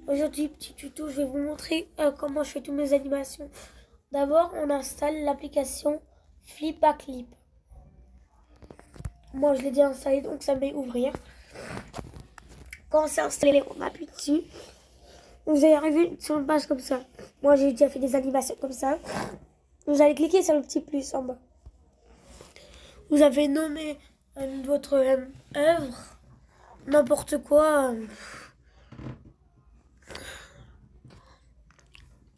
Aujourd'hui, petit tuto, je vais vous montrer comment je fais toutes mes animations. D'abord, on installe l'application Flipaclip. Moi, je l'ai déjà installé, donc ça me met ouvrir. Quand c'est installé, on appuie dessus. Vous allez arriver sur une page comme ça. Moi, j'ai déjà fait des animations comme ça. Vous allez cliquer sur le petit plus en bas. Vous avez nommé votre œuvre, n'importe quoi.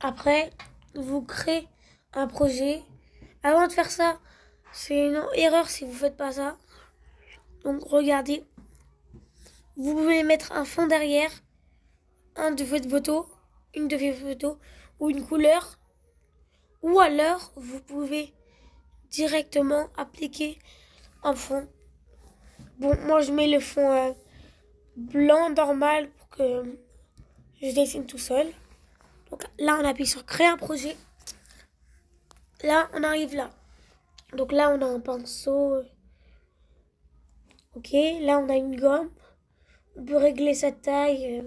Après, vous créez un projet. Avant de faire ça, c'est une erreur si vous ne faites pas ça. Donc regardez, vous pouvez mettre un fond derrière, une de vos photos, ou une couleur. Ou alors, vous pouvez directement appliquer un fond. Bon, moi je mets le fond blanc normal pour que je dessine tout seul. Donc là, on appuie sur créer un projet. Là, on arrive là. Donc là, on a un pinceau. Ok, là, on a une gomme. On peut régler sa taille,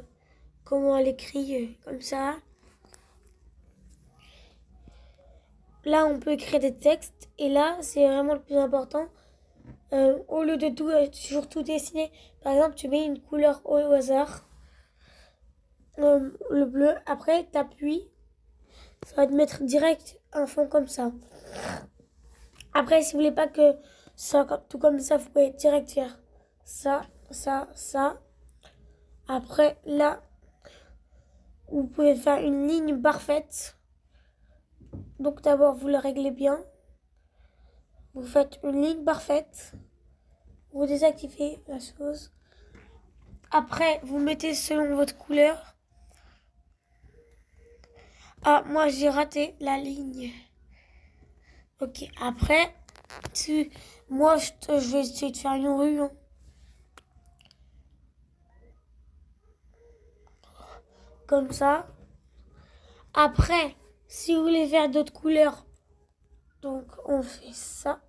comment elle écrit, comme ça. Là, on peut écrire des textes. Et là, c'est vraiment le plus important. Au lieu de toujours tout dessiner, par exemple, tu mets une couleur au hasard. Le bleu. Après, tu appuies. Ça va te mettre direct un fond comme ça. Après, si vous voulez pas que ça soit tout comme ça, vous pouvez direct faire ça, ça, ça. Après, là, vous pouvez faire une ligne parfaite. Donc d'abord, vous le réglez bien. Vous faites une ligne parfaite. Vous désactivez la chose. Après, vous mettez selon votre couleur. Ah, moi j'ai raté la ligne. Ok, après, moi je vais essayer de faire une rue. Hein. Comme ça. Après, si vous voulez faire d'autres couleurs, donc on fait ça.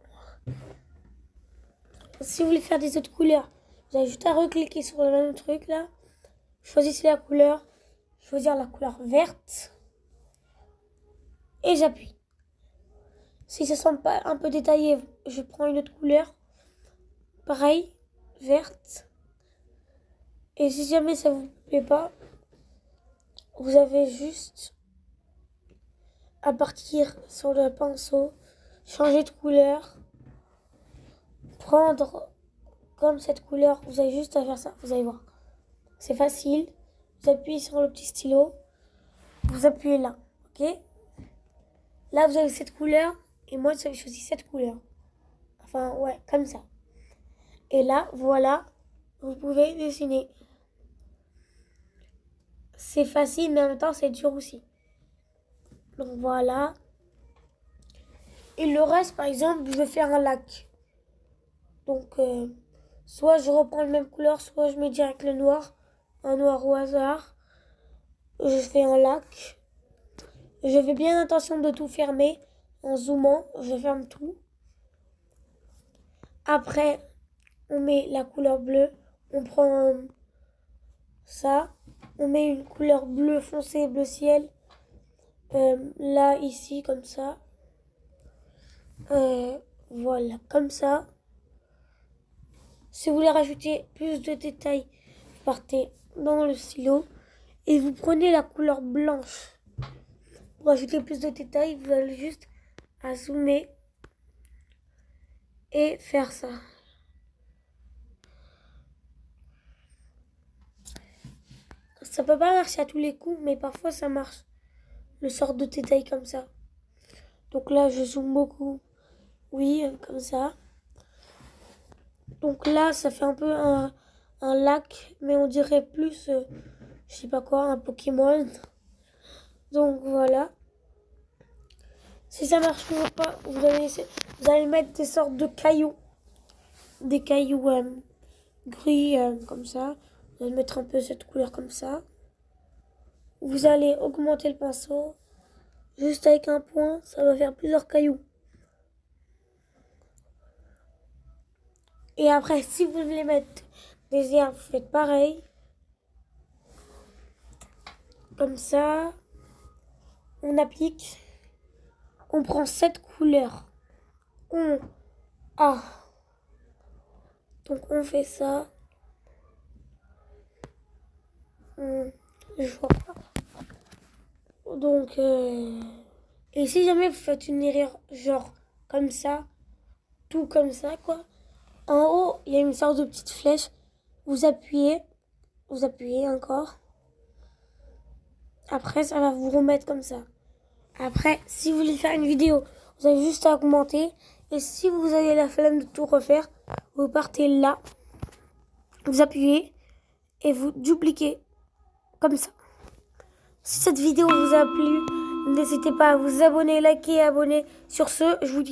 Si vous voulez faire des autres couleurs, vous avez juste à recliquer sur le même truc là. Choisissez la couleur. Choisir la couleur verte. Et j'appuie. Si ça semble pas un peu détaillé, je prends une autre couleur. Pareil, verte. Et si jamais ça vous plaît pas, vous avez juste à partir sur le pinceau, changer de couleur, prendre comme cette couleur, vous avez juste à faire ça, vous allez voir. C'est facile, vous appuyez sur le petit stylo, vous appuyez là, ok? Là vous avez cette couleur, et moi j'avais choisi cette couleur. Enfin ouais, comme ça. Et là, voilà, vous pouvez dessiner. C'est facile, mais en même temps c'est dur aussi. Donc voilà. Et le reste, par exemple, je vais faire un lac. Donc, soit je reprends la même couleur, soit je mets direct le noir. Un noir au hasard. Je fais un lac. Je fais bien attention de tout fermer. En zoomant, je ferme tout. Après, on met la couleur bleue. On prend ça. On met une couleur bleu foncé, bleu ciel. Là, ici, comme ça. Voilà, comme ça. Si vous voulez rajouter plus de détails, vous partez dans le stylo et vous prenez la couleur blanche. Pour ajouter plus de détails, vous allez juste à zoomer et faire ça. Ça peut pas marcher à tous les coups, mais parfois ça marche. Le sort de détail comme ça. Donc là, je zoome beaucoup. Oui, comme ça. Donc là, ça fait un peu un lac, mais on dirait plus, je sais pas quoi, un Pokémon. Donc voilà. Si ça marche toujours pas, vous allez mettre des sortes de cailloux. Des cailloux gris comme ça. Vous allez mettre un peu cette couleur comme ça. Vous allez augmenter le pinceau. Juste avec un point, ça va faire plusieurs cailloux. Et après, si vous voulez mettre des herbes, vous faites pareil. comme ça. On applique. On prend cette couleur. On a. Donc on fait ça. Je vois pas. Donc, et si jamais vous faites une erreur, genre comme ça, tout comme ça, quoi. En haut, il y a une sorte de petite flèche. Vous appuyez encore. Après, ça va vous remettre comme ça. Après, si vous voulez faire une vidéo, vous avez juste à augmenter. Et si vous avez la flemme de tout refaire, vous partez là, vous appuyez et vous dupliquez comme ça. Si cette vidéo vous a plu, n'hésitez pas à vous abonner, liker et abonner. Sur ce, je vous dis